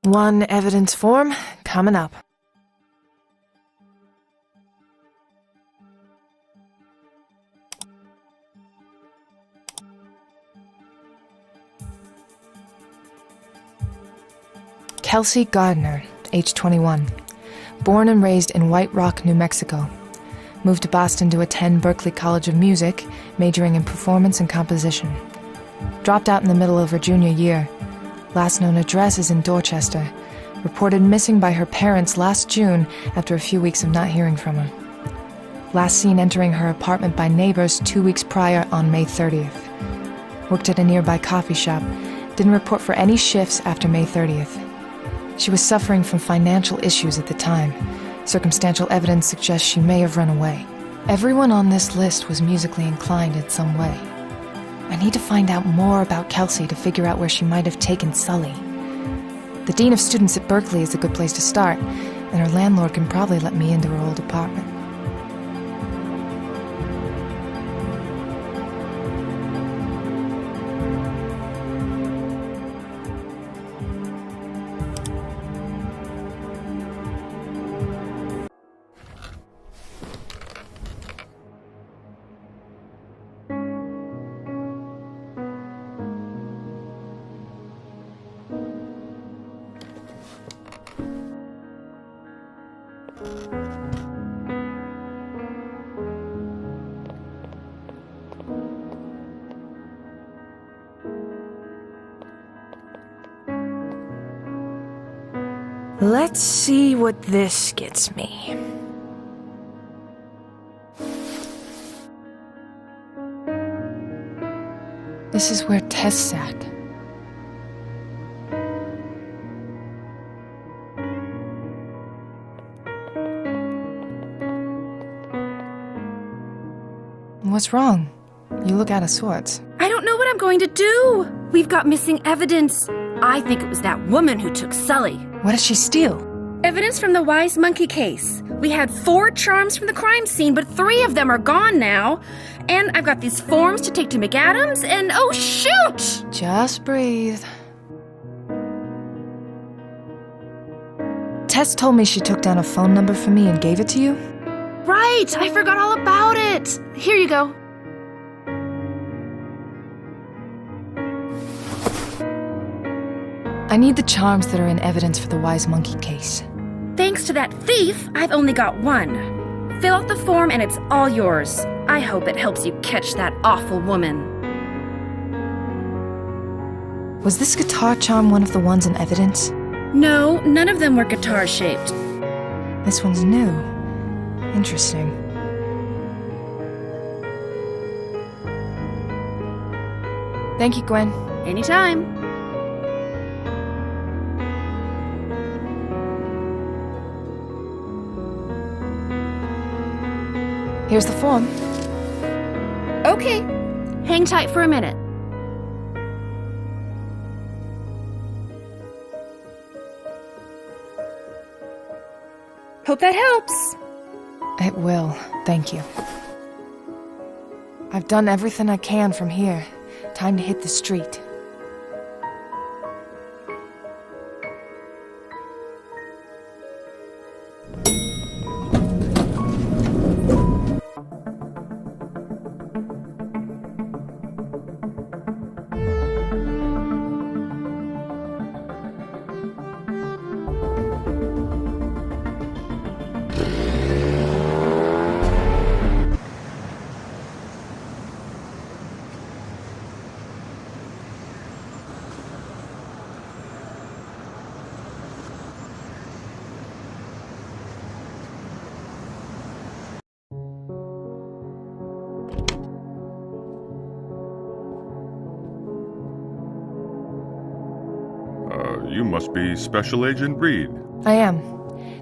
One evidence form coming up. Kelsey Gardner, age 21. Born and raised in White Rock, New Mexico. Moved to Boston to attend Berklee College of Music, majoring in performance and composition. Dropped out in the middle of her junior year. Last known address is in Dorchester. Reported missing by her parents last June after a few weeks of not hearing from her. Last seen entering her apartment by neighbors 2 weeks prior on May 30th. Worked at a nearby coffee shop. Didn't report for any shifts after May 30th. She was suffering from financial issues at the time. Circumstantial evidence suggests she may have run away. Everyone on this list was musically inclined in some way. I need to find out more about Kelsey to figure out where she might have taken Sully. The dean of students at Berklee is a good place to start, and her landlord can probably let me into her old apartment. Let's see what this gets me. This is where Tess sat. What's wrong? You look out of sorts. I don't know what I'm going to do. We've got missing evidence. I think it was that woman who took Sully. What did she steal? Evidence from the Wise Monkey case. We had 4 charms from the crime scene, but 3 of them are gone now. And I've got these forms to take to McAdams, and oh shoot! Just breathe. Tess told me she took down a phone number for me and gave it to you? Right, I forgot all about it. Here you go. I need the charms that are in evidence for the Wise Monkey case. Thanks to that thief, I've only got 1. Fill out the form and it's all yours. I hope it helps you catch that awful woman. Was this guitar charm one of the ones in evidence? No, none of them were guitar-shaped. This one's new. Interesting. Thank you, Gwen. Anytime. Here's the form. Okay. Hang tight for a minute. Hope that helps. It will. Thank you. I've done everything I can from here. Time to hit the street. You must be Special Agent Reed. I am.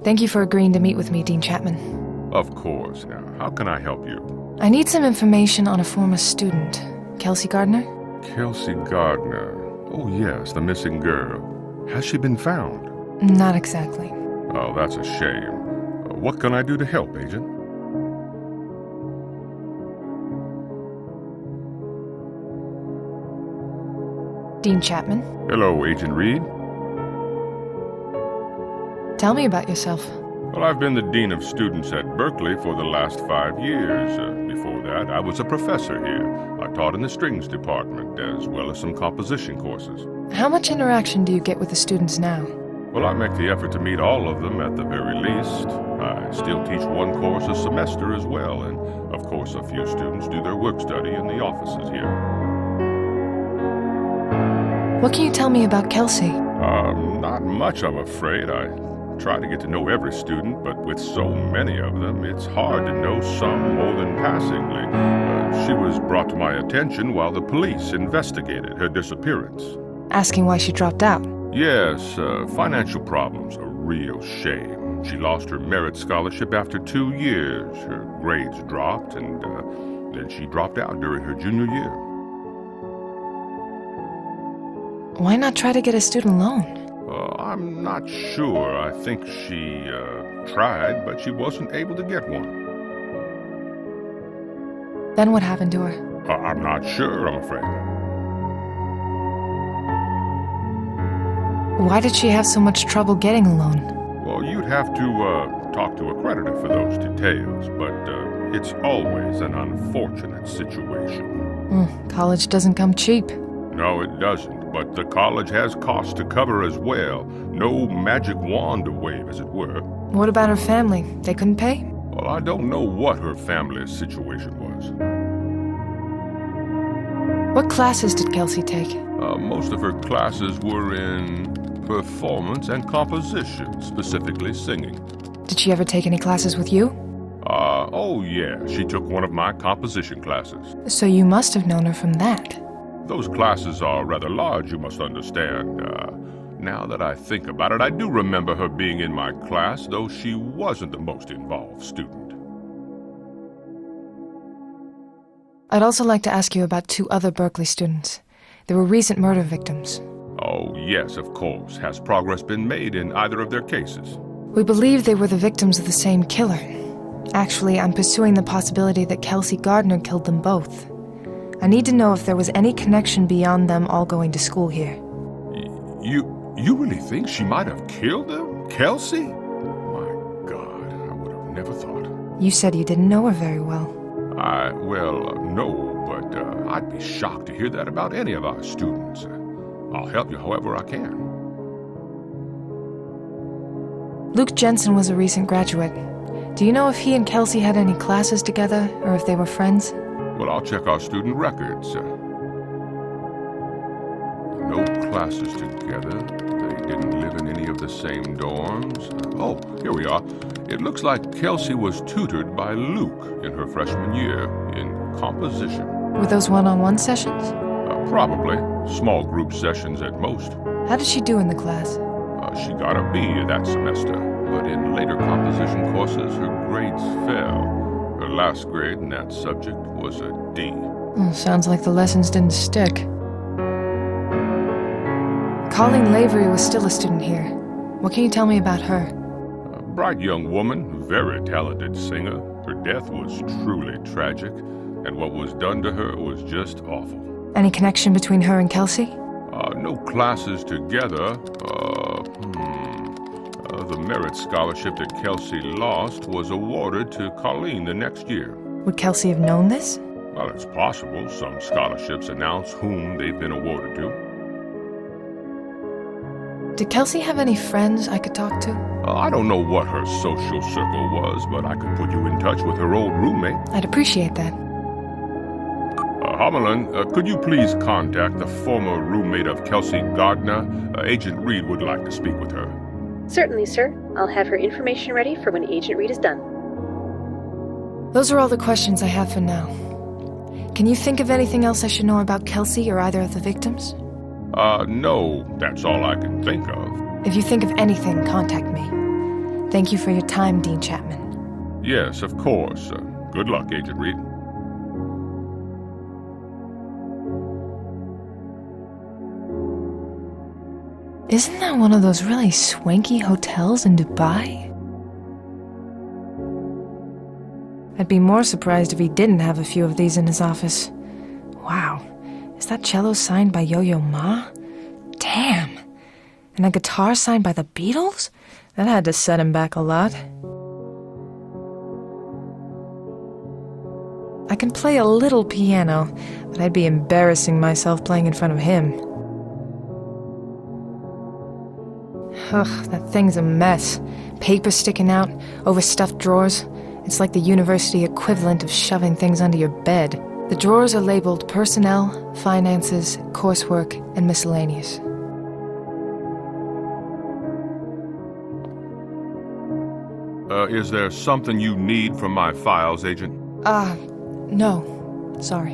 Thank you for agreeing to meet with me, Dean Chapman. Of course. Now, how can I help you? I need some information on a former student. Kelsey Gardner? Kelsey Gardner. Oh, yes, the missing girl. Has she been found? Not exactly. Oh, that's a shame. What can I do to help, Agent? Dean Chapman? Hello, Agent Reed. Tell me about yourself. Well, I've been the Dean of Students at Berkeley for the last 5 years. Before that, I was a professor here. I taught in the strings department, as well as some composition courses. How much interaction do you get with the students now? Well, I make the effort to meet all of them at the very least. I still teach one course a semester as well, and of course a few students do their work study in the offices here. What can you tell me about Kelsey? Not much, I'm afraid. I try to get to know every student, but with so many of them, it's hard to know some more than passingly. She was brought to my attention while the police investigated her disappearance. Asking why she dropped out. Yes, financial problems, a real shame. She lost her merit scholarship after 2 years. Her grades dropped, and then she dropped out during her junior year. Why not try to get a student loan? I'm not sure. I think she tried, but she wasn't able to get one. Then what happened to her? I'm not sure, I'm afraid. Why did she have so much trouble getting a loan? Well, you'd have to talk to a creditor for those details, but it's always an unfortunate situation. College doesn't come cheap. No, it doesn't, but the college has costs to cover as well. No magic wand to wave, as it were. What about her family? They couldn't pay? Well, I don't know what her family's situation was. What classes did Kelsey take? Most of her classes were in performance and composition, specifically singing. Did she ever take any classes with you? Oh yeah, she took one of my composition classes. So you must have known her from that. Those classes are rather large, you must understand. Now that I think about it, I do remember her being in my class, though she wasn't the most involved student. I'd also like to ask you about 2 other Berkeley students. They were recent murder victims. Oh, yes, of course. Has progress been made in either of their cases? We believe they were the victims of the same killer. Actually, I'm pursuing the possibility that Kelsey Gardner killed them both. I need to know if there was any connection beyond them all going to school here. You really think she might have killed them? Kelsey? My God, I would have never thought. You said you didn't know her very well. No, but I'd be shocked to hear that about any of our students. I'll help you however I can. Luke Jensen was a recent graduate. Do you know if he and Kelsey had any classes together, or if they were friends? Well, I'll check our student records. No classes together. They didn't live in any of the same dorms. Oh, here we are. It looks like Kelsey was tutored by Luke in her freshman year in composition. Were those one-on-one sessions? Probably. Small group sessions at most. How did she do in the class? She got a B that semester, but in later composition courses, her grades fell. Her last grade in that subject was a D. Sounds like the lessons didn't stick. Colleen Lavery was still a student here. What can you tell me about her? A bright young woman, very talented singer. Her death was truly tragic, and what was done to her was just awful. Any connection between her and Kelsey? No classes together. The merit scholarship that Kelsey lost was awarded to Colleen the next year. Would Kelsey have known this? Well, it's possible. Some scholarships announce whom they've been awarded to. Did Kelsey have any friends I could talk to? I don't know what her social circle was, but I could put you in touch with her old roommate. I'd appreciate that. Homelin, could you please contact the former roommate of Kelsey Gardner? Agent Reed would like to speak with her. Certainly, sir. I'll have her information ready for when Agent Reed is done. Those are all the questions I have for now. Can you think of anything else I should know about Kelsey or either of the victims? No, that's all I can think of. If you think of anything, contact me. Thank you for your time, Dean Chapman. Yes, of course. Good luck, Agent Reed. Isn't that one of those really swanky hotels in Dubai? I'd be more surprised if he didn't have a few of these in his office. Wow, is that cello signed by Yo-Yo Ma? Damn! And a guitar signed by the Beatles? That had to set him back a lot. I can play a little piano, but I'd be embarrassing myself playing in front of him. Ugh, that thing's a mess. Paper sticking out, overstuffed drawers. It's like the university equivalent of shoving things under your bed. The drawers are labeled personnel, finances, coursework, and miscellaneous. Is there something you need from my files, Agent? No. Sorry.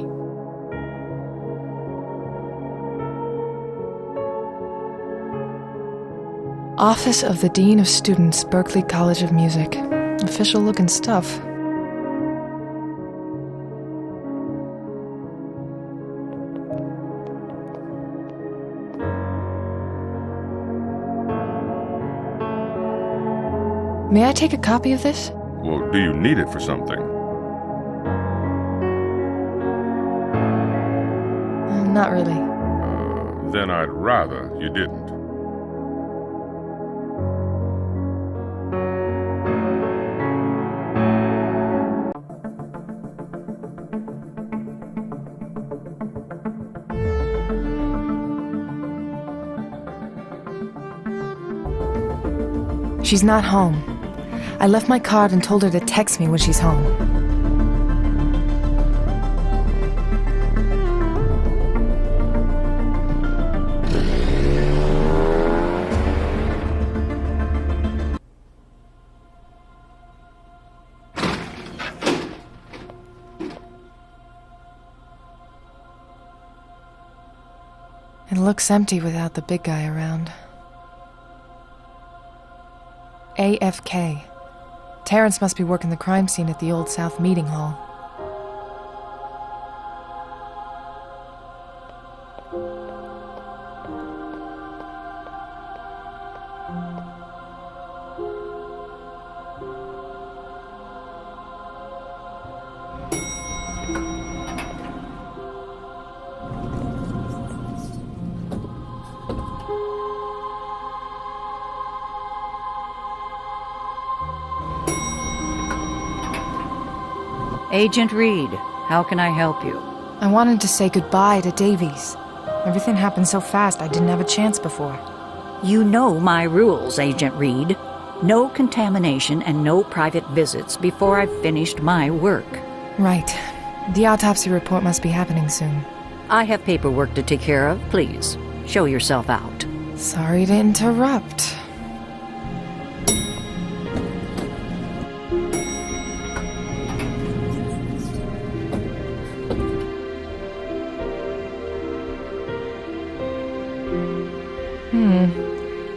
Office of the Dean of Students, Berklee College of Music. Official looking stuff. May I take a copy of this? Well, do you need it for something? Not really. Then I'd rather you didn't. She's not home. I left my card and told her to text me when she's home. It looks empty without the big guy around. AFK. Terrence must be working the crime scene at the Old South Meeting Hall. Agent Reed, how can I help you? I wanted to say goodbye to Davies. Everything happened so fast I didn't have a chance before. You know my rules, Agent Reed. No contamination and no private visits before I've finished my work. Right. The autopsy report must be happening soon. I have paperwork to take care of. Please, show yourself out. Sorry to interrupt.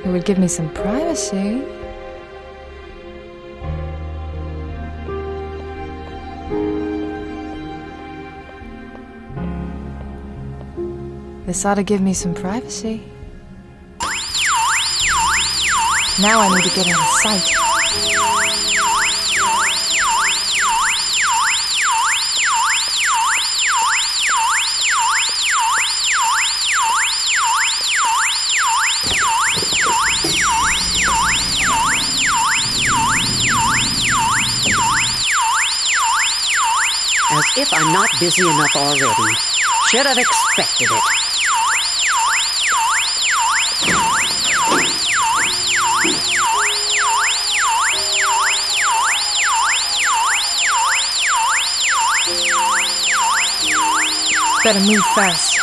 It would give me some privacy. This ought to give me some privacy. Now I need to get out of sight. As if I'm not busy enough already. Should have expected it. Better move fast.